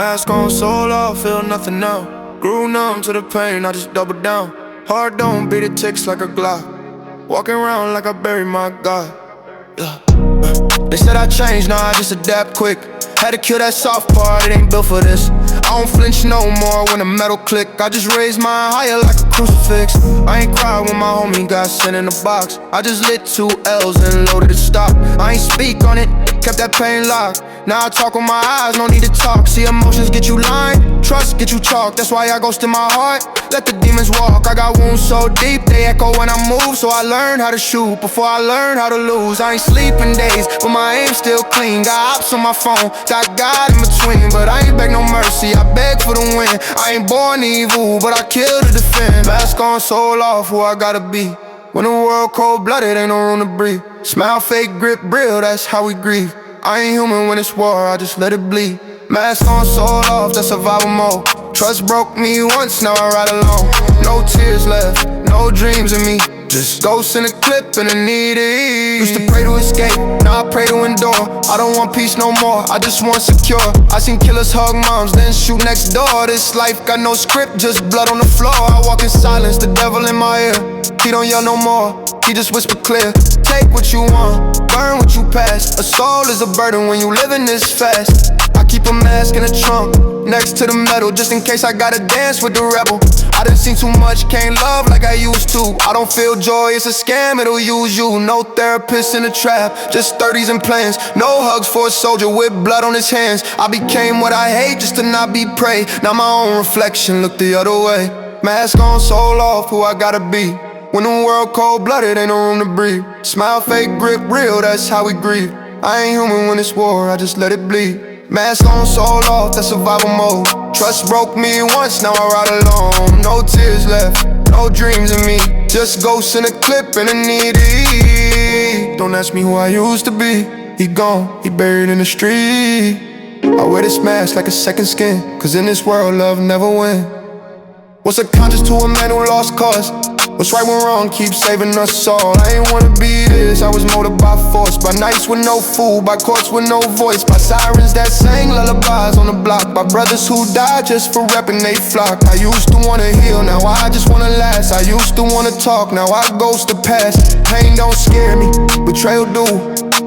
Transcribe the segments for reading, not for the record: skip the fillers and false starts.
Mask on, soul off, feel nothing now. Grew numb to the pain, I just doubled down. Heart don't beat, it ticks like a Glock. Walking around like I buried my God. They said I changed, nah, I just adapt quick. Had to kill that soft part, it ain't built for this. I don't flinch no more when the metal click. I just raise mine higher like a crucifix. I ain't cried when my homie got sent in the box. I just lit 2 L's and loaded the stock. I ain't speak on it, kept that pain locked. Now I talk with my eyes, no need to talk. See, emotions get you lying, trust get you chalk. That's why I ghost in my heart, let the demons walk. I got wounds so deep, they echo when I move. So I learned how to shoot before I learned how to lose. I ain't sleeping days, but my aim still clean. Got ops on my phone, got God in between. But I ain't beg no mercy, I beg for the win. I ain't born evil, but I kill to defend. Mask on, soul off, who I gotta be. When the world cold-blooded, ain't no room to breathe. Smile, fake, grip, real, that's how we grieve. I ain't human when it's war, I just let it bleed. Mask on, soul off, that's survival mode. Trust broke me once, now I ride alone. No tears left, no dreams in me. Just ghosts in a clip and a needy. Used to pray to escape, now I pray to endure. I don't want peace no more, I just want secure. I seen killers hug moms, then shoot next door. This life got no script, just blood on the floor. I walk in silence, the devil in my ear. He don't yell no more, he just whisper clear. Take what you want, burn what you pass. A soul is a burden when you living this fast. I keep a mask in the trunk, next to the metal, just in case I gotta dance with the rebel. I done seen too much, can't love like I used to. I don't feel joy, it's a scam, it'll use you. No therapist in the trap, just 30s and plans. No hugs for a soldier with blood on his hands. I became what I hate just to not be prey. Now my own reflection look the other way. Mask on, soul off, who I gotta be. When the world cold-blooded, ain't no room to breathe. Smile, fake, grip, real, that's how we grieve. I ain't human when it's war, I just let it bleed. Mask on, soul off, that's survival mode. Trust broke me once, now I ride alone. No tears left, no dreams in me. Just ghosts in a clip and a needy. Don't ask me who I used to be. He gone, he buried in the street. I wear this mask like a second skin, cause in this world, love never wins. What's a conscience to a man who lost cause? What's right when wrong keeps saving us all? I ain't wanna be this, I was molded by force. By nights with no food, by courts with no voice. By sirens that sang lullabies on the block. By brothers who died just for repping they flock. I used to wanna heal, now I just wanna last. I used to wanna talk, now I ghost the past. Pain don't scare me, betrayal do.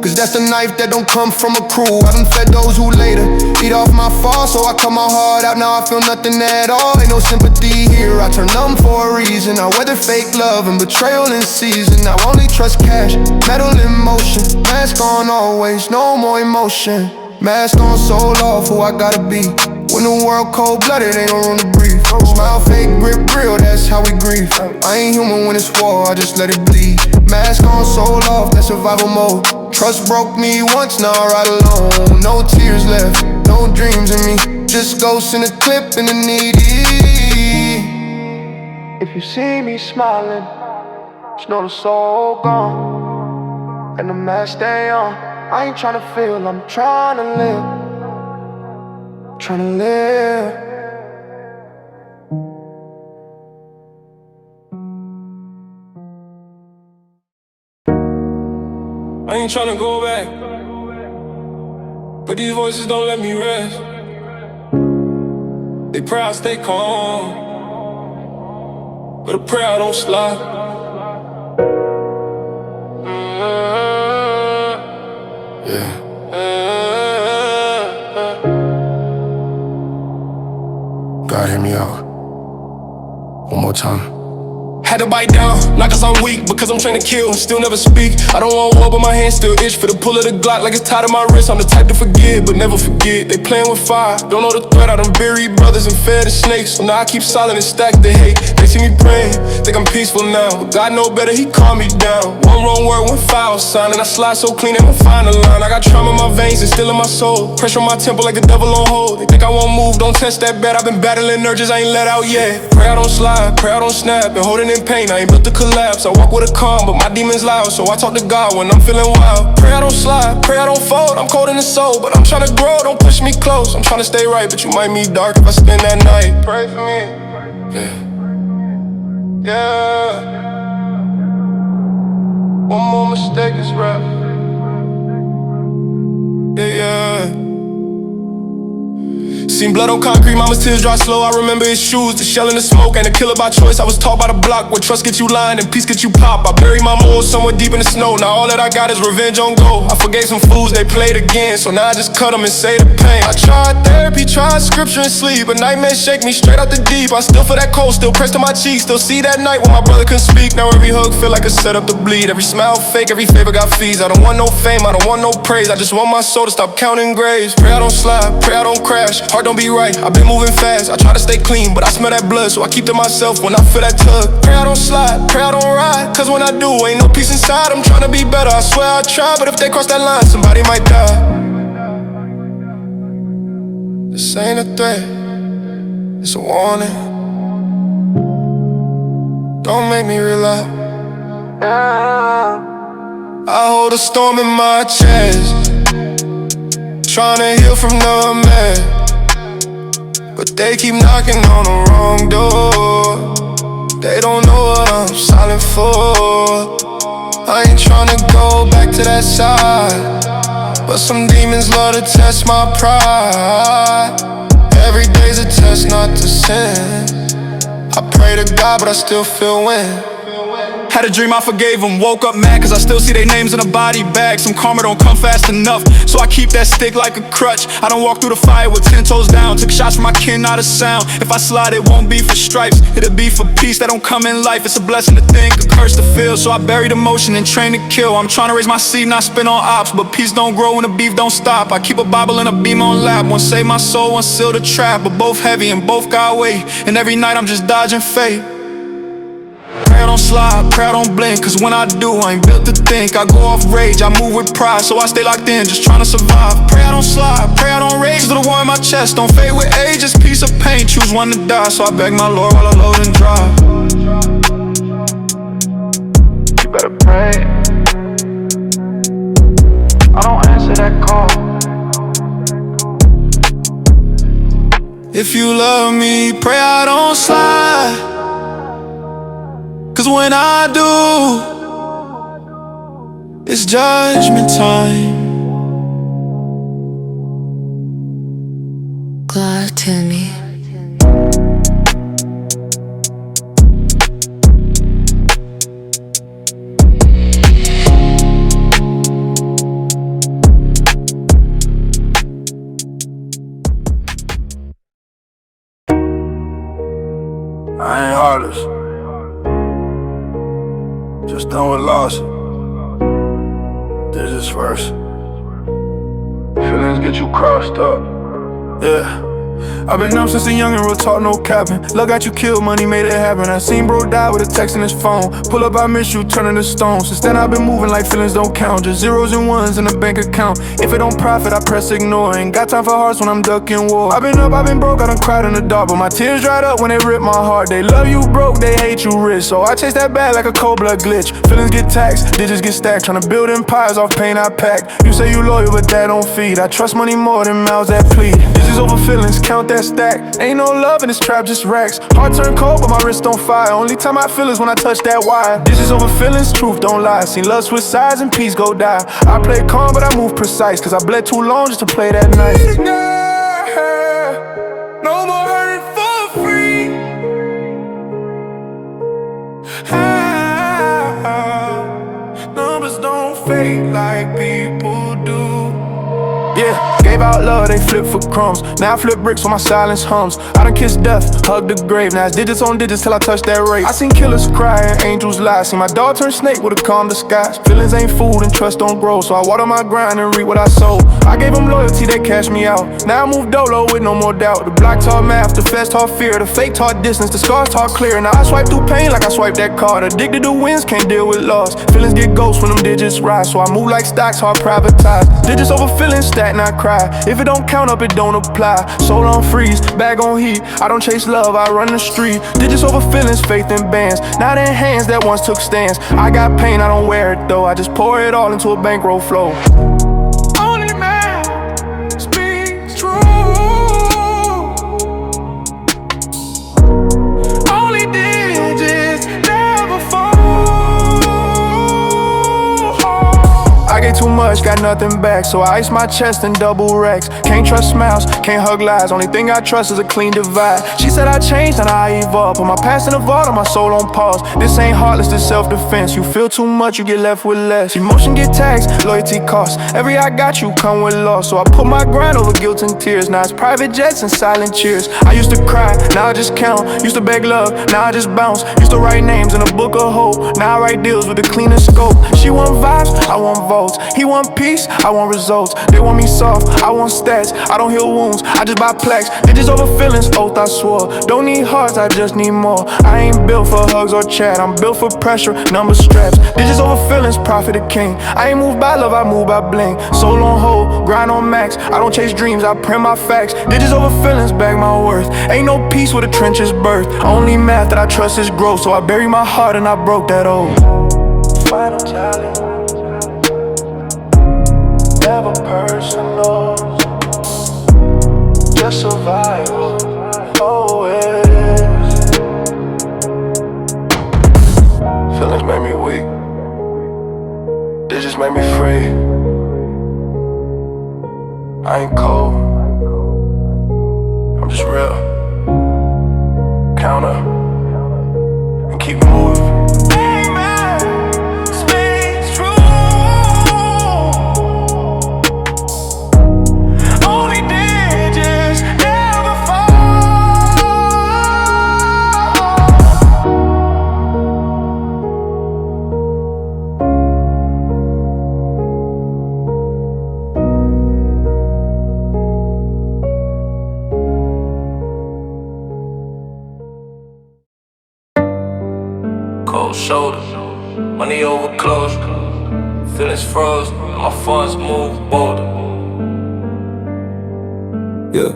Cause that's the knife that don't come from a crew. I done fed those who later eat off my fall. So I cut my heart out, now I feel nothing at all. Ain't no sympathy here, I turn numb for a reason. I weather fake love and betrayal in season. I only trust cash, metal in motion. Mask on always, no more emotion. Mask on, soul off, who I gotta be. When the world cold-blooded, ain't no room to breathe. Smile, fake, grip, real, that's how we grieve. I ain't human when it's war, I just let it bleed. Mask on, soul off, that's survival mode. Trust broke me once, now I ride alone. No tears left, no dreams in me. Just ghosts in a clip and a needy. If you see me smiling, just know the soul gone and the mask stay on. I ain't tryna feel, I'm tryna live. Tryna live. I ain't tryna go back, but these voices don't let me rest. They pray I stay calm, but a prayer I don't slide. Yeah. God, hear me out. One more time. Had to bite down, not cause I'm weak, because I'm trying to kill and still never speak. I don't want war, but my hands still itch for the pull of the Glock like it's tied to my wrist. I'm the type to forgive, but never forget. They playing with fire, don't know the threat. I done buried brothers and fed the snakes, so now I keep silent and stack the hate. They see me praying, think I'm peaceful now, but God know better, he calm me down. One wrong word, one foul sign, and I slide so clean, they won't find a line. I got trauma in my veins and still in my soul. Pressure on my temple like the devil on hold. They think I won't move, don't test that bet. I've been battling urges, I ain't let out yet. Pray I don't slide, pray I don't snap. Been holding in pain, I ain't built to collapse. I walk with a calm, but my demons loud, so I talk to God when I'm feeling wild. Pray I don't slide, pray I don't fold. I'm cold in the soul, but I'm trying to grow, don't push me close. I'm trying to stay right, but you might meet dark if I spend that night. Pray for me. Yeah. One more mistake is rap. Yeah. Seen blood on concrete, mama's tears dry slow. I remember his shoes, the shell in the smoke. Ain't a killer by choice, I was taught by the block. Where trust gets you lying and peace gets you pop. I buried my morals somewhere deep in the snow. Now all that I got is revenge on go. I forgave some fools, they played again. So now I just cut them and say the pain. I tried therapy, tried scripture and sleep, but nightmares shake me straight out the deep. I still feel that cold, still pressed to my cheek. Still see that night when my brother couldn't speak. Now every hug feel like a setup to bleed. Every smile fake, every favor got fees. I don't want no fame, I don't want no praise. I just want my soul to stop counting graves. Pray I don't slide, pray I don't crash. Heart don't be right, I've been moving fast. I try to stay clean, but I smell that blood, so I keep to myself when I feel that tug. Pray I don't slide, pray I don't ride, cause when I do, ain't no peace inside. I'm trying to be better, I swear I try, but if they cross that line, somebody might die. This ain't a threat, it's a warning. Don't make me relapse. I hold a storm in my chest, trying to heal from the mess, but they keep knocking on the wrong door. They don't know what I'm silent for. I ain't tryna go back to that side, but some demons love to test my pride. Every day's a test not to sin. I pray to God, but I still feel wind. Had a dream, I forgave them. Woke up mad, cause I still see their names in a body bag. Some karma don't come fast enough, so I keep that stick like a crutch. I don't walk through the fire with 10 toes down. Took shots from my kin, not a sound. If I slide, it won't be for stripes, it'll be for peace that don't come in life. It's a blessing to think, a curse to feel. So I buried emotion and train to kill. I'm trying to raise my seed, not spin on ops, but peace don't grow when the beef don't stop. I keep a Bible and a beam on lap. One save my soul, one seal the trap, but both heavy and both got weight. And every night I'm just dodging fate. Pray I don't slide, pray I don't blink, cause when I do, I ain't built to think. I go off rage, I move with pride, so I stay locked in, just trying to survive. Pray I don't slide, pray I don't rage, cause the war in my chest don't fade with age. Just piece of pain, choose one to die, so I beg my Lord while I load and drive. You better pray, I don't answer that call. If you love me, pray I don't slide, cause when I do, it's judgment time. God to me. I ain't heartless, just done with loss. This is first. Feelings get you crossed up. Yeah. I've been up since a young and real talk, no capping. Luck got you killed, money made it happen. I seen bro die with a text in his phone. Pull up, I miss you, turning to stone. Since then I've been moving like feelings don't count. Just zeros and ones in the bank account. If it don't profit, I press ignore. Ain't got time for hearts when I'm ducking war. I've been up, I've been broke, I done cried in the dark, but my tears dried up when they ripped my heart. They love you broke, they hate you rich, so I chase that bag like a cold blood glitch. Feelings get taxed, digits get stacked. Tryna build empires off pain I packed. You say you loyal, but that don't feed. I trust money more than mouths that plead. Digits over feelings, count that stack. Ain't no love in this trap, just racks. Heart turn cold, but my wrist on fire. Only time I feel is when I touch that wire. Digits over feelings, truth don't lie. Seen love switch sides and peace go die. I play calm, but I move precise, cause I bled too long just to play that nice. No more hurting for free. Numbers don't fade like people do. Yeah, gave out love, they flip for crumbs. Now I flip bricks when my silence hums. I done kissed death, hugged the grave. Now it's digits on digits till I touch that rate. I seen killers cry and angels lie. Seen my dog turn snake with a calm disguise. Feelings ain't food and trust don't grow, so I water my grind and reap what I sow. I gave them loyalty, they cashed me out. Now I move dolo with no more doubt. The block taught math, the feds taught fear. The fake taught distance, the scars taught clear. Now I swipe through pain like I swipe that card. Addicted to wins, can't deal with loss. Feelings get ghosts when them digits rise, so I move like stocks, hard privatized. Digits over feelings, stack, not cry. If it don't count up, it don't apply. Soul on freeze, bag on heat. I don't chase love, I run the street. Digits over feelings, faith in bands. Not in hands that once took stands. I got pain, I don't wear it though. I just pour it all into a bankroll flow. Only man speaks true. Only digits never fall. I get too much, much, got nothing back. So I ice my chest in double racks. Can't trust smiles, can't hug lies. Only thing I trust is a clean divide. She said I changed and I evolved. Put my past in the vault and my soul on pause. This ain't heartless, this self-defense. You feel too much, you get left with less. Emotion get taxed, loyalty costs. Every I got you come with loss. So I put my grind over guilt and tears. Now it's private jets and silent cheers. I used to cry, now I just count. Used to beg love, now I just bounce. Used to write names in a book of hope. Now I write deals with a cleaner scope. She want vibes, I want votes. He want peace, I want results. They want me soft, I want stats. I don't heal wounds, I just buy plaques. Digits over feelings, oath I swore. Don't need hearts, I just need more. I ain't built for hugs or chat, I'm built for pressure, number straps. Digits over feelings, prophet a king. I ain't moved by love, I move by bling. Soul on hold, grind on max. I don't chase dreams, I print my facts. Digits over feelings, bag my worth. Ain't no peace where the trenches birth. Only math that I trust is growth. So I bury my heart and I broke that oath. Final tally, never personal, just survival, always. Feelings made me weak, they just made me free. I ain't cold, I'm just real. Counter and keep moving. Cold shoulder, money over clothes, feelings froze, and my funds move bolder. Yeah.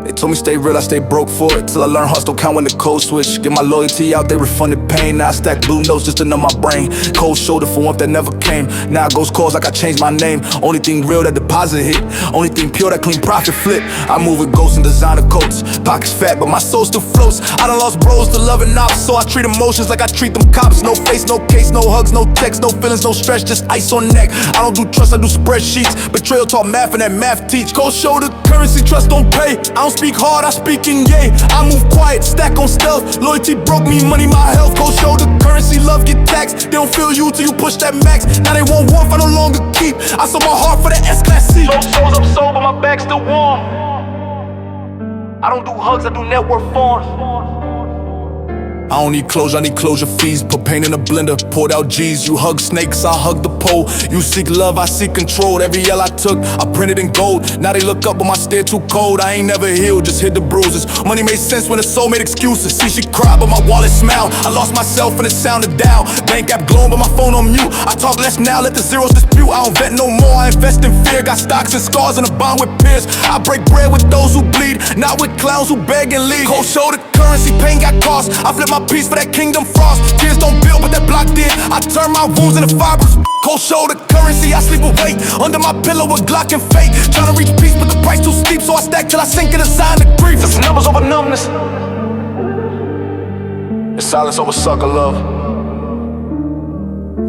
They told me stay real, I stay broke for it. Till I learn hustle, count when the code switch. Get my loyalty out, they refunded pain. Now I stack blue notes just to numb my brain. Cold shoulder for warmth that never came. Now it goes calls like I changed my name. Only thing real that deposit hit. Only thing pure that clean profit flip. I move with ghosts and designer coats. Pockets fat, but my soul still floats. I done lost bros to loving ops, so I treat emotions like I treat them cops. No face, no case, no hugs, no text, no feelings, no stress, just ice on neck. I don't do trust, I do spreadsheets. Betrayal taught math and that math teach. Cold shoulder, currency, trust don't pay. I don't speak hard, I speak in yay. I move quiet, stack on stealth. Loyalty broke me, money my health. Cold shoulder, currency, love get taxed. They don't feel you till you push that max. Now they want warmth, I no longer keep. I sold my heart for the S-Class C. Sold souls up sold, but my back's still warm. I don't do hugs, I do network forms. I don't need closure, I need closure fees. Put pain in a blender, poured out G's. You hug snakes, I hug the pole. You seek love, I seek control. Every L I took, I printed in gold. Now they look up, but my stare too cold. I ain't never healed, just hid the bruises. Money made sense when the soul made excuses. See, she cried, but my wallet smiled. I lost myself and it sounded down. Bank app glowing, but my phone on mute. I talk less now, let the zeros dispute. I don't vet no more, I invest in fear. Got stocks and scars and a bond with peers. I break bread with those who bleed, not with clowns who beg and lead. Cold shoulder, currency, pain got cost. I flip my piece for that kingdom frost. Tears don't build, but that block did. I turn my wounds into fibers. Cold shoulder, currency, I sleep awake. Under my pillow with Glock and fate. Tryna reach peace, but the price too steep. So I stack till I sink in a sign of grief. It's numbers over numbness. It's silence over sucker love.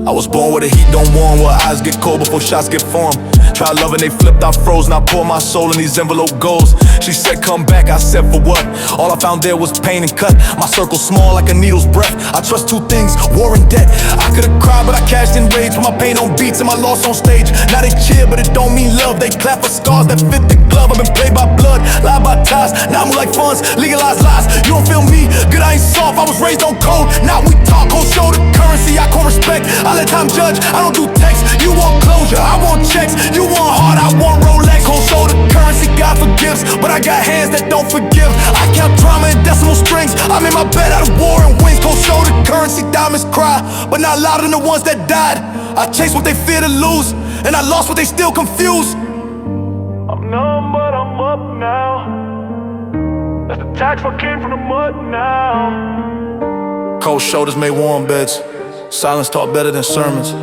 I was born where the heat don't warm, where eyes get cold before shots get formed. Tried loving, they flipped, I froze. Now pour my soul in these envelope goals. She said come back, I said for what? All I found there was pain and cut. My circle small like a needle's breath. I trust two things, war and debt. I could've cried but I cashed in rage. Put my pain on beats and my loss on stage. Now they cheer but it don't mean love. They clap for scars that fit the glove. I've been played by blood, lied by ties. Now I move like funds, legalized lies. You don't feel me, good I ain't soft. I was raised on code, now we talk. Cold shoulder, currency, I call respect. I let time judge, I don't do text. You want closure, I want checks. You want heart, I want Rolex. Cold shoulder, currency, God forgives. But I got hands that don't forgive. I count drama in decimal strings. I'm in my bed out of war and wings. Cold shoulder, currency, diamonds cry, but not louder than the ones that died. I chase what they fear to lose, and I lost what they still confuse. I'm numb, but I'm up now. That's the tax what came from the mud now. Cold shoulders made warm beds. Silence taught better than sermons.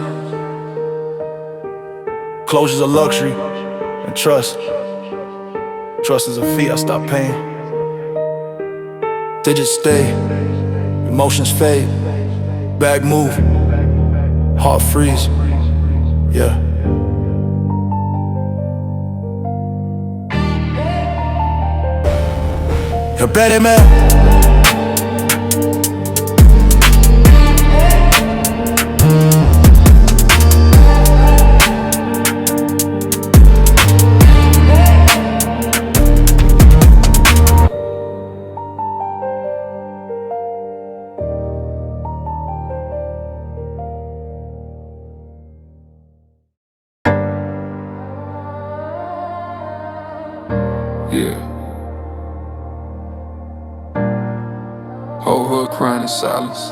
Closure's a luxury, and trust is a fee I stopped paying. Digits stay, emotions fade. Bag move, Heart freeze, yeah. You ready, man? Yeah. Whole hood crying in silence.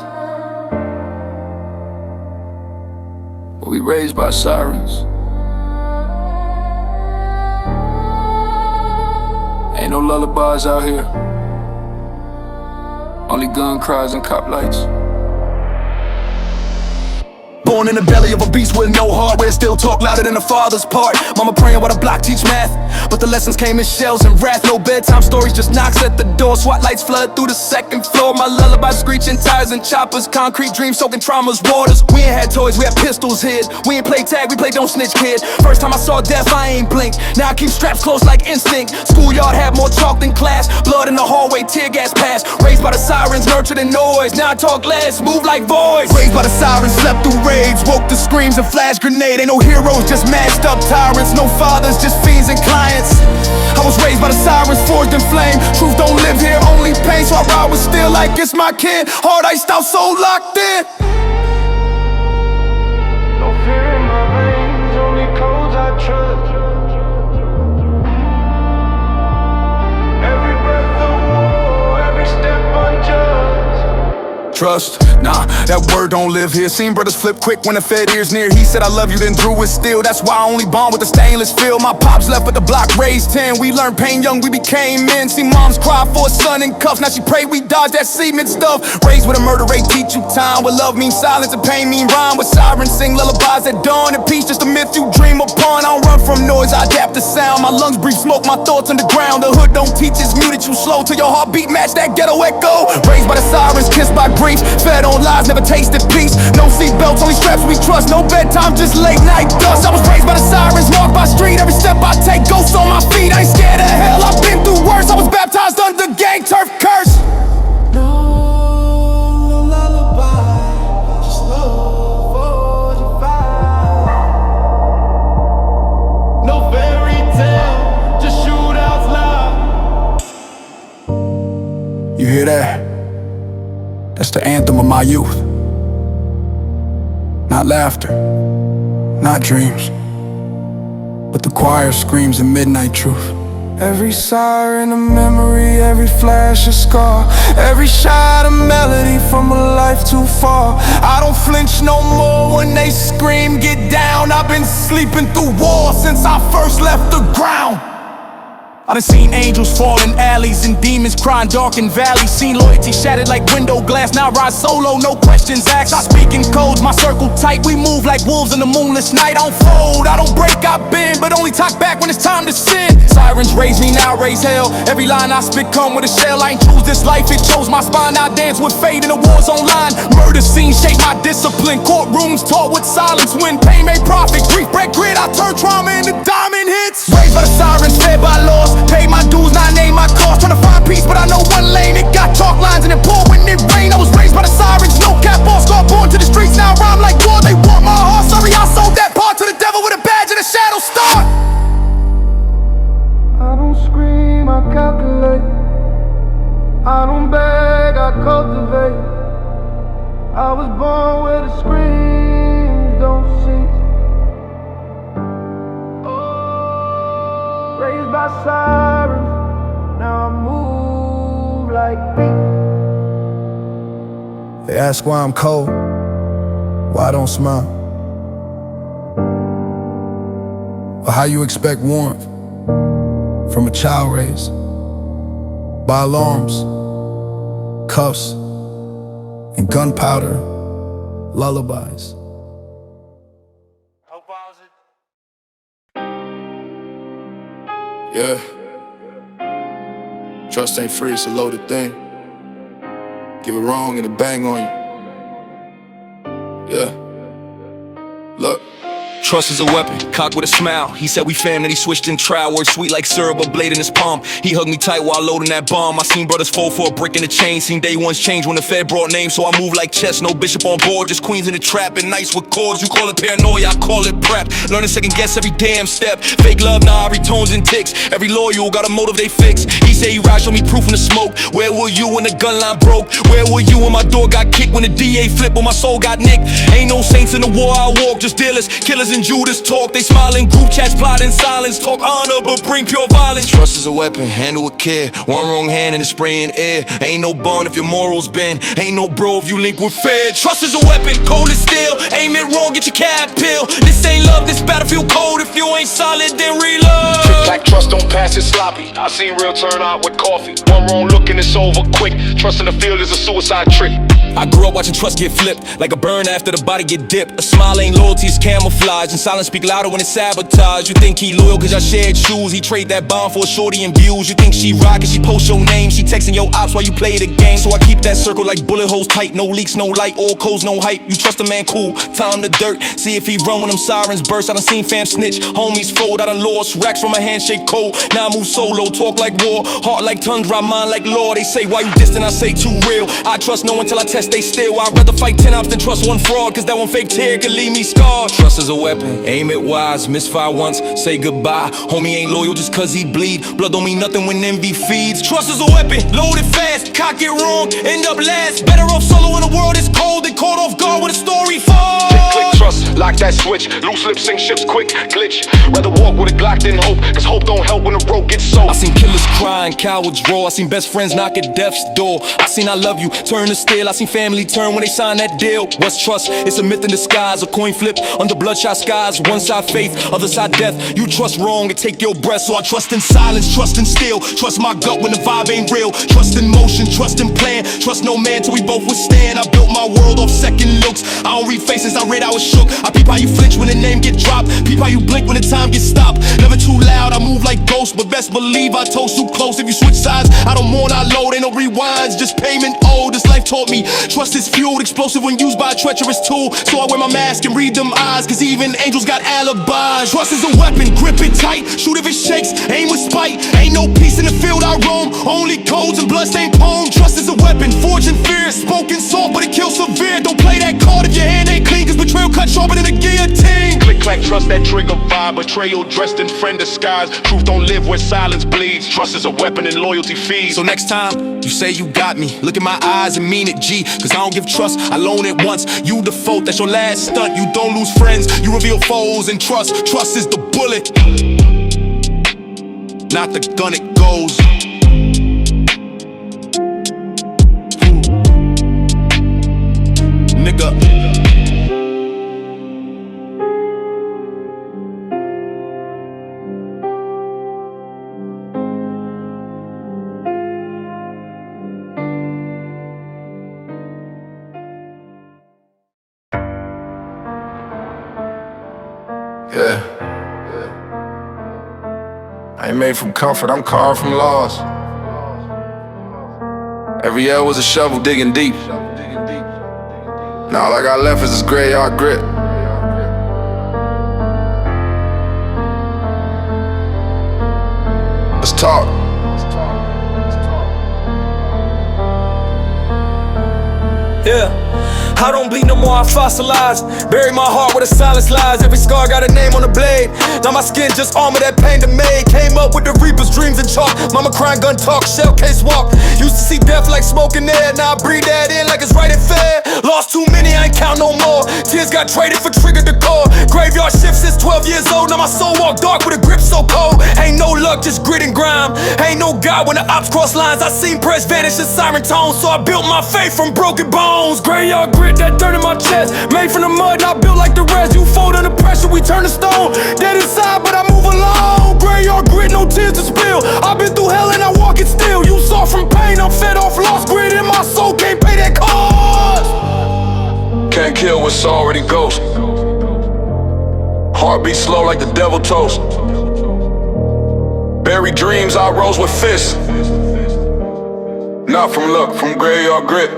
But we raised by sirens. Ain't no lullabies out here. Only gun cries and cop lights. Born in the belly of a beast with no hardware, still talk louder than the father's part. Mama praying while the block teach math, but the lessons came in shells and wrath. No bedtime stories, just knocks at the door. SWAT lights flood through the second floor. My lullaby screeching tires and choppers. Concrete dreams soaking traumas, waters. We ain't had toys, we had pistols hid. We ain't play tag, we play don't snitch kid. First time I saw death, I ain't blinked. Now I keep straps close like instinct. Schoolyard had more chalk than class. Blood in the hallway, tear gas pass. Raised by the sirens, nurtured in noise. Now I talk less, move like voice. Raised by the sirens, slept through raids. Woke the screams and flash grenade. Ain't no heroes, just mashed up tyrants. No fathers, just fiends and clients. I was raised by the sirens, forged in flame. Truth don't live here, only pain. So I ride with steel like it's my kin. Heart iced out, so locked in. No fear in my veins, only codes I trust. Every breath of war, every step unjust. Trust, nah, that word don't live here. Seen brothers flip quick when the fed ears near. He said I love you, then drew with steel. That's why I only bond with the stainless steel. My pops left with the block, raised 10. We learned pain young, we became men. See moms cry for a son in cuffs. Now she pray we dodge that cement stuff. Raised with a murder rate, teach you time. What love means silence and pain mean rhyme. With sirens sing lullabies at dawn. And peace just a myth you dream upon. I don't run from noise, I adapt to sound. My lungs breathe smoke, my thoughts underground. The hood don't teach, it's muted you slow. Till your heartbeat match that ghetto echo. Raised by the sirens, kissed by grief. Fed on lies, never tasted peace. No seat belts, only straps we trust. No bedtime, just late night dust. I was raised by the sirens, marked by street. Every step I take, ghosts on my feet. I ain't scared of hell, I've been through worse. I was baptized under gang turf curse. No lullaby, just love for the fire. No fairy tale, just shootouts loud. You hear that? That's the anthem of my youth. Not laughter, not dreams, but the choir screams in midnight truth. Every siren a memory, every flash a scar. Every shot a melody from a life too far. I don't flinch no more when they scream, get down. I've been sleeping through war since I first left the ground. I done seen angels fall in alleys and demons crying dark in valleys. Seen loyalty shattered like window glass. Now I ride solo, no questions asked. I speak in codes, my circle tight. We move like wolves in the moonless night. I don't fold, I don't break, I bend, but only talk back when it's time to sin. Sirens raise me, now raise hell. Every line I spit come with a shell. I ain't choose this life, it chose my spine. I dance with fate in the wars online. Murder scenes shape my discipline. Courtrooms taught with silence. When pain made profit, grief bred grit. I turn trauma into diamond hits. Raised by the sirens, fed by laws. Paid my dues, now I name my cost. Tryna find peace, but I know one lane. It got chalk lines and it poured when it rained. I was raised by the sirens, no cap off. Scar born to the streets, now I rhyme like war. They want my heart, sorry I sold that part to the devil with a badge and a shadow star. I don't scream, I calculate. I don't beg, I cultivate. I was born where the screams don't cease. Raised by sirens, now I move like beat. They ask why I'm cold, why I don't smile, or how you expect warmth from a child raised by alarms, cuffs, and gunpowder lullabies. Yeah. Trust ain't free, it's a loaded thing. Give it wrong and it bang on you. Yeah. Trust is a weapon, cocked with a smile. He said we fam, then he switched in trial. Words sweet like syrup, a blade in his palm. He hugged me tight while loading that bomb. I seen brothers fall for a brick in the chain. Seen day ones change when the Fed brought names. So I move like chess, no bishop on board. Just queens in the trap and nights with chords. You call it paranoia, I call it prep. Learn to second guess every damn step. Fake love, nah, every tones and ticks. Every loyal got a motive they fix. He say he ride, show me proof in the smoke. Where were you when the gun line broke? Where were you when my door got kicked? When the DA flipped, when my soul got nicked? Ain't no saints in the war I walk, just dealers, killers and Judas talk. They smile in group chats, plot in silence. Talk honor, but bring pure violence. Trust is a weapon, handle with care. One wrong hand and it's spraying air. Ain't no bond if your morals bend. Ain't no bro if you link with Fed. Trust is a weapon, cold as steel. Aim it wrong, get your cap pill. This ain't love, this battlefield cold. If you ain't solid, then reload. Like trust, don't pass it sloppy. I seen real turn out with coffee. One wrong look and it's over quick. Trust in the field is a suicide trick. I grew up watching trust get flipped, like a burn after the body get dipped. A smile ain't loyalty, it's camouflage, and silence speak louder when it's sabotage. You think he loyal cause y'all shared shoes, he trade that bond for a shorty and views. You think she rock cause she post your name, she texting your ops while you play the game. So I keep that circle like bullet holes tight, no leaks, no light, all codes, no hype. You trust a man cool, time to dirt, see if he run when them sirens burst. I done seen fam snitch, homies fold, I done lost racks from a handshake cold. Now I move solo, talk like war, heart like tundra, mind like law. They say why you distant, I say too real. I trust no one till I test they still. I'd rather fight 10 ops than trust one fraud, cause that one fake tear could leave me scarred. Trust is a weapon, aim it wise, misfire once, say goodbye. Homie ain't loyal just cause he bleed, blood don't mean nothing when envy feeds. Trust is a weapon, load it fast, cock it wrong, end up last. Better off solo when the world is cold than caught off guard when a story falls. Click trust, lock that switch. Loose lips sink ships quick, glitch. Rather walk with a Glock than hope, cause hope don't help when the rope gets soaked. I seen killers cry and cowards roar. I seen best friends knock at death's door. I seen I love you turn to steel. I seen family turn when they sign that deal. What's trust? It's a myth in disguise. A coin flip under bloodshot skies. One side faith, other side death. You trust wrong and take your breath. So I trust in silence, trust in steel. Trust my gut when the vibe ain't real. Trust in motion, trust in plan. Trust no man till we both withstand. I built my world off second looks. I don't read faces, I read I was shook. I peep how you flinch when the name get dropped. Peep how you blink when the time gets stopped. Never too loud, I move like ghosts. But best believe I toast too close. If you switch sides, I don't mourn, I load. Ain't no rewinds, just payment owed. This life taught me trust is fueled, explosive when used by a treacherous tool. So I wear my mask and read them eyes, cause even angels got alibis. Trust is a weapon, grip it tight. Shoot if it shakes, aim with spite. Ain't no peace in the field I roam. Only codes and bloodstained poem. Trust is a weapon, forging fear. Spoken soft, but it kills severe. Don't play that card if your hand ain't clean, cause betrayal cut sharper than a guillotine. Click clack, trust that trigger vibe. Betrayal dressed in friend disguise. Truth don't live where silence bleeds. Trust is a weapon and loyalty feeds. So next time you say you got me, look in my eyes and mean it, G. Cause I don't give trust, I loan it once. You default, that's your last stunt. You don't lose friends, you reveal foes and trust. Trust is the bullet, not the gun it goes. Nigga. Yeah. I ain't made from comfort, I'm carved from loss. Every L was a shovel digging deep. Now all I got left is this graveyard grit. Let's talk. Yeah. I don't bleed no more, I fossilize. Bury my heart where the silence lies. Every scar got a name on the blade. Now my skin just armor that pain to made. Came up with the reaper's dreams and chalk. Mama crying, gun talk, shell case walk. Used to see death like smoke in air. Now I breathe that in like it's right and fair. Lost too many, I ain't count no more. Tears got traded for triggered decor. Graveyard shift since 12 years old. Now my soul walk dark with a grip so cold. Ain't no luck, just grit and grime. Ain't no God when the ops cross lines. I seen press vanish in siren tones. So I built my faith from broken bones. Graveyard grit, that dirt in my chest. Made from the mud, not built like the rest. You fold under pressure, we turn to stone. Dead inside, but I move along. Graveyard grit, no tears to spill. I've been through hell and I walk it still. You saw from pain, I'm fed off lost. Grit in my soul, can't pay that cost. Can't kill what's already ghost. Heartbeat slow like the devil toast. Buried dreams, I rose with fists. Not from luck, from graveyard grit.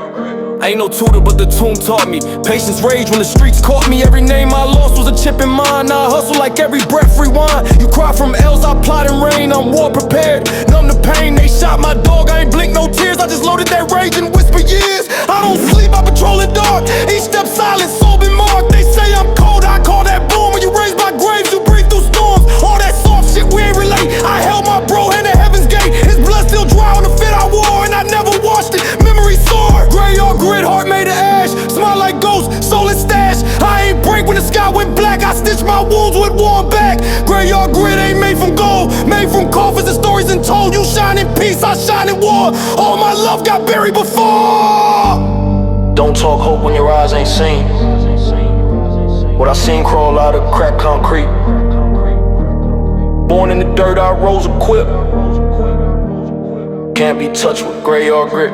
Ain't no tutor, but the tomb taught me. Patience rage when the streets caught me. Every name I lost was a chip in mine. Now like every breath rewind. You cry from L's, I plot in rain, I'm war prepared. Numb the pain, they shot my dog, I ain't blink no tears. I just loaded that rage and whisper years. I don't sleep, I patrol in dark. Each step silent, soul been marked. They say I'm cold, I call that boom. When you raise my graves, you breathe through storms. All that soft shit, we ain't relate. I held my bro hand to heaven's gate. His blood still dry on the fit I wore, and I never washed it. Memory sore, gray or grit, heart made of ash. Smile like ghosts, soul is stash. I ain't break when the sky went black. I stitched my wounds with warm back. Gray or grit ain't made from gold, made from coffins and stories untold. You shine in peace, I shine in war. All my love got buried before. Don't talk hope when your eyes ain't seen. What I seen crawl out of cracked concrete. Born in the dirt, I rose equipped. Can't be touched with gray or grit.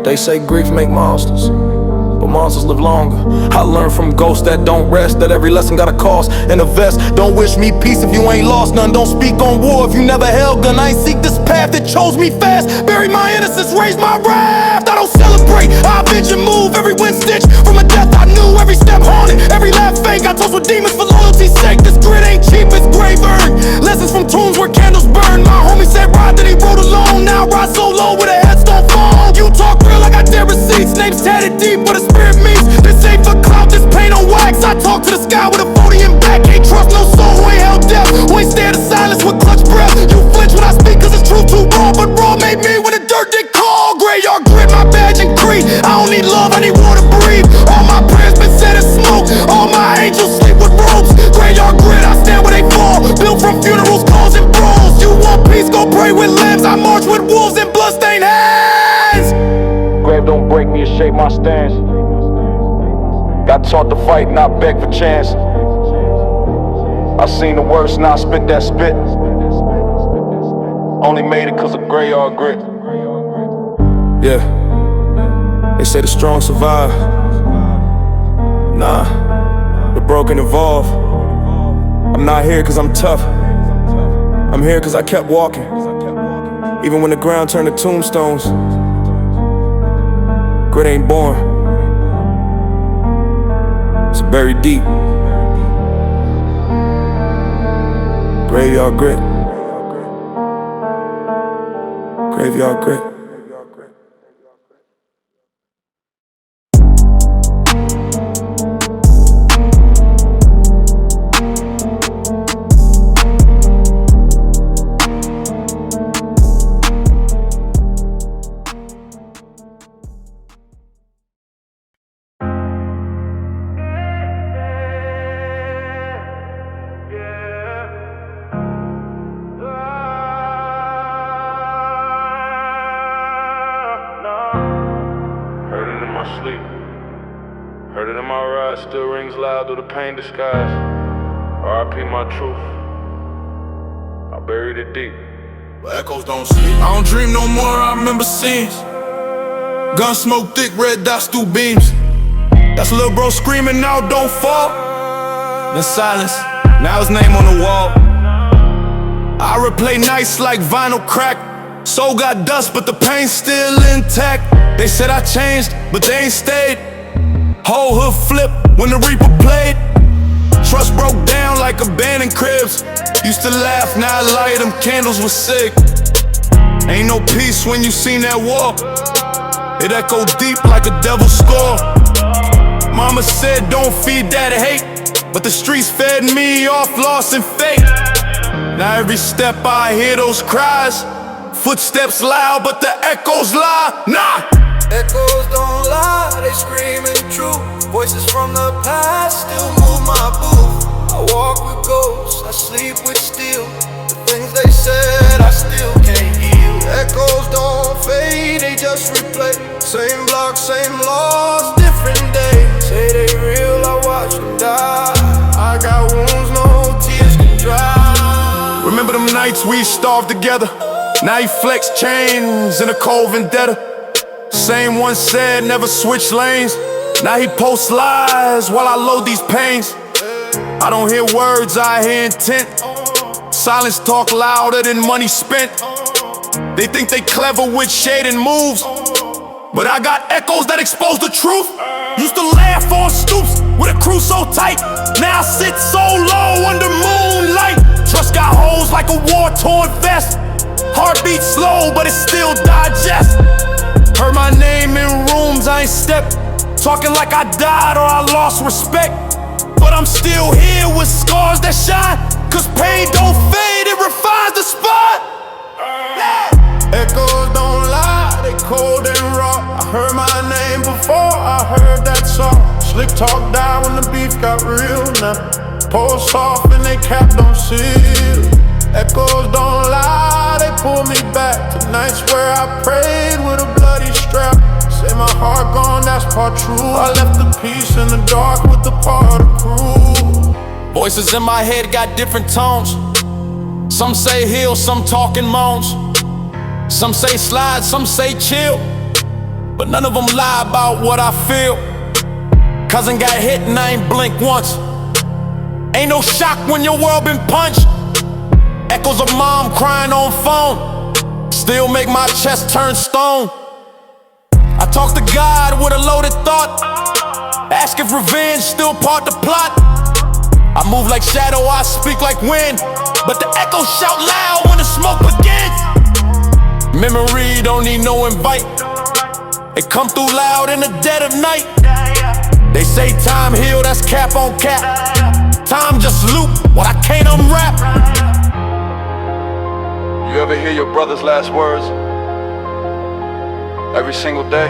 They say grief make monsters, but monsters live longer. I learned from ghosts that don't rest, that every lesson got a cost and a vest. Don't wish me peace if you ain't lost none. Don't speak on war if you never held gun. I ain't seek this path that chose me fast. Bury my innocence, raise my raft. I don't celebrate, I avenge and move. Every wind stitch from a death I knew. Every step haunted, every laugh fake. I toast with demons for loyalty's sake. This grit ain't cheap, it's grave earned. Lessons from tombs where candles burn. My homie said ride, then he rode alone. Now I ride solo with a headstone phone. You talk real like I dare receipts. Names tatted deep where the spirit meets. This ain't for clout, this paint on wax. I talk to the sky with a 40 in back. Can't trust no soul who ain't held deaf, who ain't scared of silence with clutch breath. You flinch when I speak cause it's truth too raw, but raw made me when the dirt did call. Graveyard grit, my badge and creed. I don't need love, I need water to breathe. All my prayers been set in smoke. All my angels sleep with ropes. Graveyard grit, I stand where they fall. Built from funerals, calls and brawls. You want peace, go pray with lambs. I march with wolves and bloodstained hands. Grave don't break me, it shape my stance. Got taught to fight, not beg for chance. I seen the worst, now I spit that spit. Only made it cause of gray or grit. Yeah, they say the strong survive. Nah, the broken evolve. I'm not here cause I'm tough. I'm here cause I kept walking. Even when the ground turned to tombstones. Grit ain't born, it's buried deep. Graveyard grit. Graveyard grit. Heard it in my ride, still rings loud through the pain disguise. R.I.P. my truth, I buried it deep. But echoes don't sleep. I don't dream no more, I remember scenes. Gun smoke thick, red dots through beams. That's a little bro screaming out, don't fall. Then silence, now his name on the wall. I replay nights like vinyl crack. Soul got dust, but the pain's still intact. They said I changed, but they ain't stayed. Whole hood flipped when the Reaper played. Trust broke down like abandoned cribs. Used to laugh, now I light them candles was sick. Ain't no peace when you seen that war. It echoed deep like a devil's score. Mama said don't feed that hate, but the streets fed me off loss and fate. Now every step I hear those cries. Footsteps loud, but the echoes lie. Nah! Echoes don't lie, they screaming truth. Voices from the past still move my booth. I walk with ghosts, I sleep with steel. The things they said I still can't heal. Echoes don't fade, they just replay. Same block, same laws, different day. Say they real, I watch them die. I got wounds no tears can dry. Remember them nights we starved together? Now he flex chains in a cold vendetta. Same one said never switch lanes. Now he posts lies while I load these pains. I don't hear words, I hear intent. Silence talk louder than money spent. They think they clever with shading moves, but I got echoes that expose the truth. Used to laugh on stoops with a crew so tight. Now I sit so low under moon. like a war-torn vest. Heartbeat slow, but it still digests. Heard my name in rooms I ain't stepped. Talking like I died or I lost respect. But I'm still here with scars that shine. Cause pain don't fade, it refines the spot. Echoes don't lie, they cold and raw. I heard my name before I heard that song. Slick talk died when the beef got real now. Pulse soft and they capped on seal. Echoes don't lie, they pull me back to nights where I prayed with a bloody strap. Say my heart gone, that's part true. I left the peace in the dark with the part of crew. Voices in my head got different tones. Some say heal, some talking moans. Some say slide, some say chill. But none of them lie about what I feel. Cousin got hit and I ain't blink once. Ain't no shock when your world been punched. Echoes of mom crying on phone still make my chest turn stone. I talk to God with a loaded thought. Ask if revenge still part the plot. I move like shadow, I speak like wind. But the echoes shout loud when the smoke begins. Memory don't need no invite. It come through loud in the dead of night. They say time heal, that's cap on cap. Time just loop what I can't unwrap. You ever hear your brother's last words? Every single day?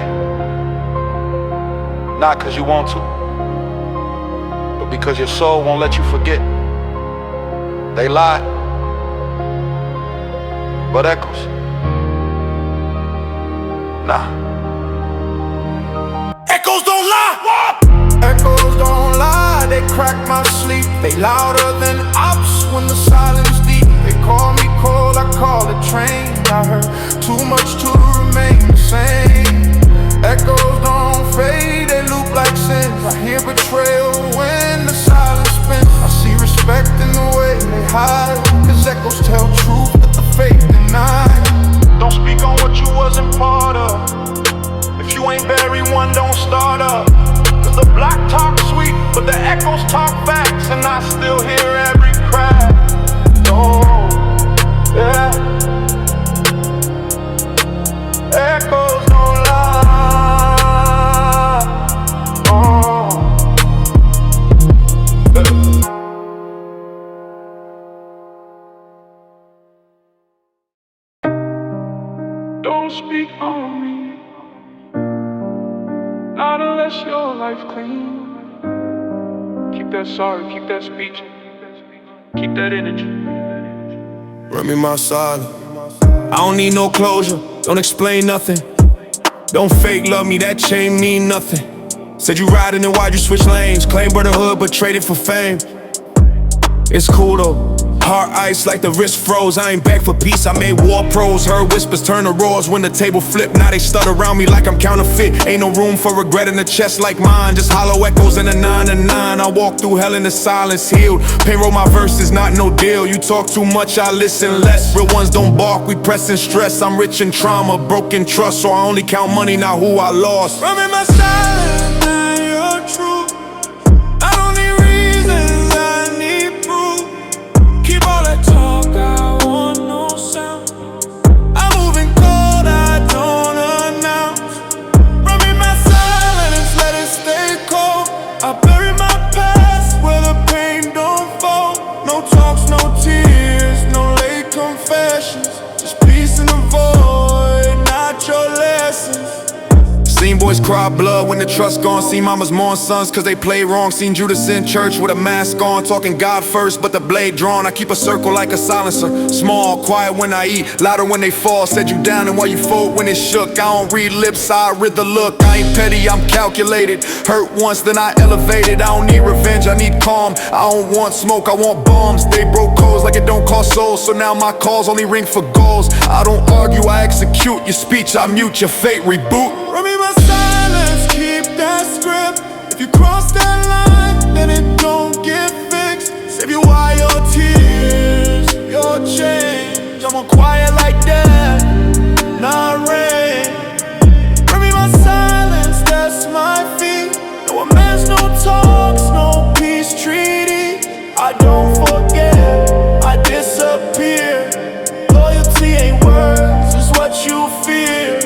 Not cause you want to, but because your soul won't let you forget. They lie, but echoes, nah. Echoes don't lie. Echoes don't lie, they crack my sleep. They louder than ops when the silence deep. They call me cold, I call it trained. I heard too much to remain the same. Echoes don't fade, they loop like sins. I hear betrayal when the silence spins. I see respect in the way they hide. Cause echoes tell truth that the faith denied. Don't speak on what you wasn't part of. If you ain't buried one, don't start up. Cause the block talk sweet, but the echoes talk facts. And I still hear every crack. Oh, yeah. Echoes don't lie. Oh. Don't speak on me. Not unless your life clean. Keep that sorry, keep that speech. Keep that energy. Run me my silence. I don't need no closure, don't explain nothing. Don't fake love me, that chain mean nothing. Said you riding and why'd you switch lanes? Claim brotherhood but traded for fame. It's cool though, heart ice like the wrist froze. I ain't back for peace, I made war pros. Heard whispers turn to roars when the table flipped. Now they stud around me like I'm counterfeit. Ain't no room for regret in the chest like mine. Just hollow echoes in a 9 to 9. I walk through hell in the silence, healed. Pain roll my verses, not no deal. You talk too much, I listen less. Real ones don't bark, we pressing stress. I'm rich in trauma, broken trust, so I only count money, not who I lost. Run me my silence, now you're true. I don't need reasons, I need proof. Keep all that talk, I want no sound. I'm moving cold, I don't announce. Run me my silence, let it stay cold. I bury my past where the pain don't fall. No talks, no tears, no late confessions. Just peace in the void, not your lessons. Seen boys cry blood when the trust gone. Seen mamas mourn sons cause they played wrong. Seen Judas in church with a mask on, talking God first but the blade drawn. I keep a circle like a silencer. Small, quiet when I eat, louder when they fall. Said you down and while you fold when it shook. I don't read lips, I read the look. I ain't petty, I'm calculated. Hurt once, then I elevated. I don't need revenge, I need calm. I don't want smoke, I want bombs. They broke codes like it don't cost souls. So now my calls only ring for goals. I don't argue, I execute. Your speech, I mute. Your fate, reboot. Run me my silence, keep that script. If you cross that line, then it don't get fixed. Save you all your tears, your change. I'm on quiet like that, not rain. Run me my silence, that's my feet. No amends, no talks, no peace treaty. I don't forget, I disappear. you feel.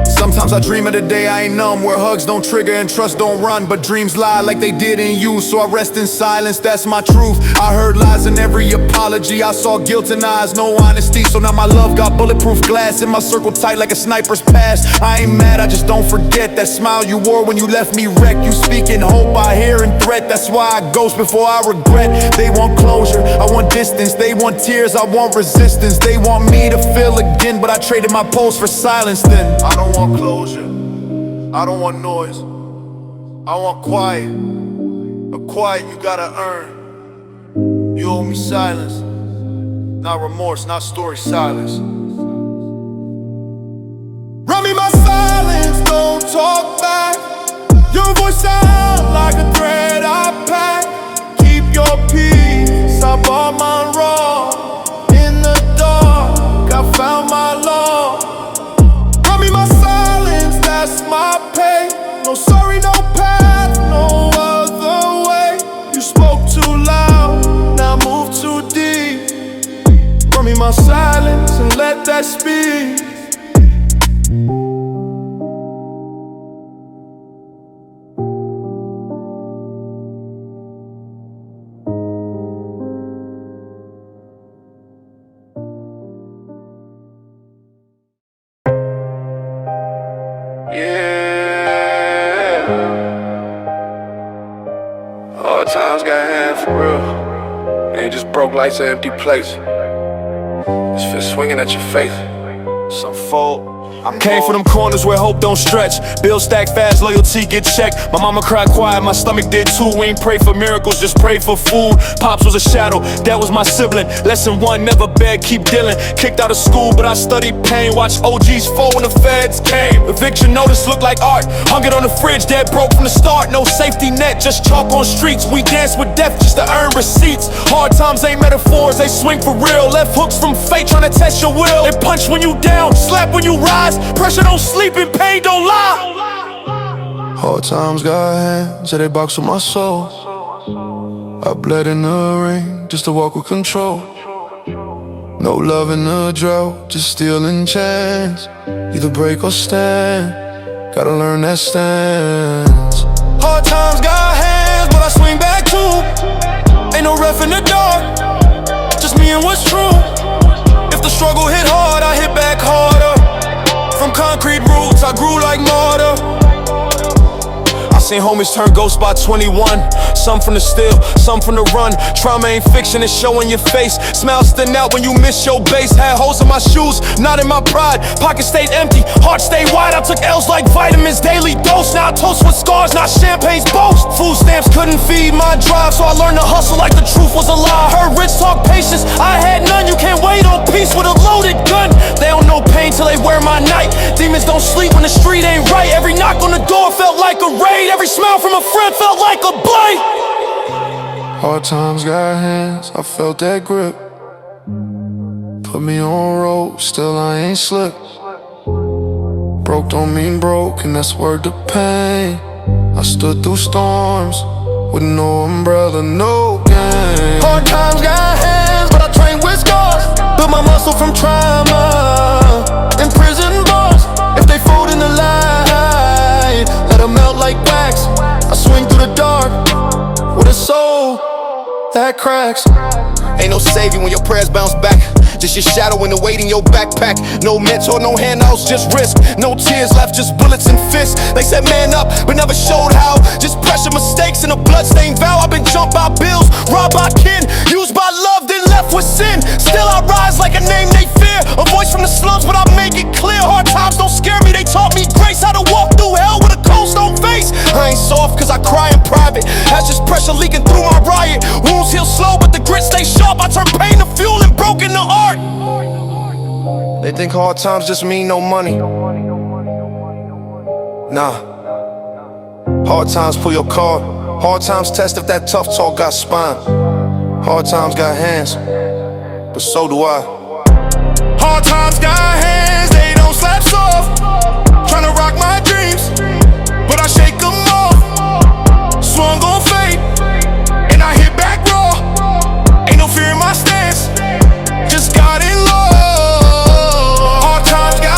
Sometimes I dream of the day I ain't numb, where hugs don't trigger and trust don't run, but dreams lie like they did in you. So I rest in silence, that's my truth. I heard lies in every apology. I saw guilt in eyes, no honesty. So now my love got bulletproof glass in my circle tight like a sniper's pass. I ain't mad, I just don't forget that smile you wore when you left me wrecked. You speaking hope, I hear and threat. That's why I ghost before I regret. They want closure, I want distance. They want tears, I want resistance. They want me to feel again, but I traded my pulse for silence then. I don't want closure, I don't want noise, I want quiet. But quiet you gotta earn. You owe me silence, not remorse, not story, silence. Run me my silence, don't talk back. Your voice sound like a thread I pack. Keep your peace, I bought mine raw. In the dark, I found my law. Run me my silence, that's my pain. No sorry, no path, no other way. You spoke too loud, now move too deep. Run me my silence and let that speak. Yeah. Hard times got hand for real. Ain't just broke life's an empty place. Just feel swinging at your face. Some fault. Came from them corners where hope don't stretch. Bills stack fast, loyalty get checked. My mama cried quiet, my stomach did too. We ain't pray for miracles, just pray for food. Pops was a shadow, that was my sibling. Lesson one, never beg, keep dealing. Kicked out of school, but I studied pain. Watched OGs fall when the feds came. Eviction notice looked like art. Hung it on the fridge, dead broke from the start. No safety net, just chalk on streets. We dance with death just to earn receipts. Hard times ain't metaphors, they swing for real. Left hooks from fate trying to test your will. They punch when you down, slap when you rise. Pressure don't sleep and pain don't lie. Hard times got hands, yeah, they box with my soul. I bled in the rain just to walk with control. No love in the drought, just stealing chance. Either break or stand, gotta learn that stance. Hard times got hands, but I swing back too. Ain't no ref in the dark, just me and what's true. If the struggle hit hard, I hit back harder. From concrete roots, I grew like mortar. I seen homies turn ghosts by 21. Some from the steal, some from the run. Trauma ain't fiction, it's showing your face. Smiles stand out when you miss your base. Had holes in my shoes, not in my pride. Pockets stayed empty, heart stayed wide. I took L's like vitamins, daily dose. Now I toast with scars, not champagne's boast. Food stamps couldn't feed my drive, so I learned to hustle like the truth was a lie. Heard rich talk patience, I had none. You can't wait on peace with a loaded gun. They don't know pain till they wear my night. Demons don't sleep when the street ain't right. Every knock on the door felt like a raid. Every smile from a friend felt like a blade. Hard times got hands, I felt that grip. Put me on road, still I ain't slipped. Broke don't mean broke, and that's word to pain. I stood through storms with no umbrella, no game. Hard times got hands, but I train with scars. Built my muscle from trauma. In prison bars, if they fold in the light, let them melt like wax. I swing through the dark with a soul that cracks. Ain't no saving when your prayers bounce back. Just your shadow and the weight in your backpack. No mentor, no handouts, just risk. No tears left, just bullets and fists. They said man up, but never showed how. Just pressure, mistakes, and a bloodstained vow. I've been jumped by bills, robbed by kin, used by love, then left with sin. Still I rise like a name they fear. A voice from the slums, but I make it clear. Hard times don't scare me, they taught me grace. How to walk through hell with a cold stone face. I ain't soft cause I cry in private. That's just pressure leaking through my riot. Wounds heal slow, but the grit stay sharp. I turn pain to fuel and broken to art. They think hard times just mean no money. Nah. Hard times pull your card. Hard times test if that tough talk got spine. Hard times got hands, but so do I. Hard times got hands, they don't slap soft. Tryna rock my dreams, but I shake them off. Swung on fate, and I hit back raw. Ain't no fear in my stance, just got in love. Hard times got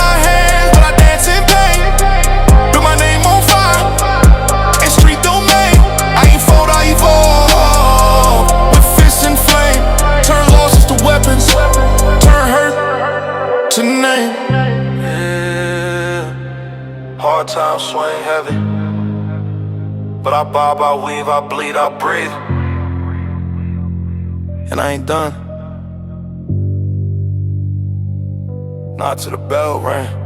time swing heavy. But I bob, I weave, I bleed, I breathe. And I ain't done. Not till the bell rang.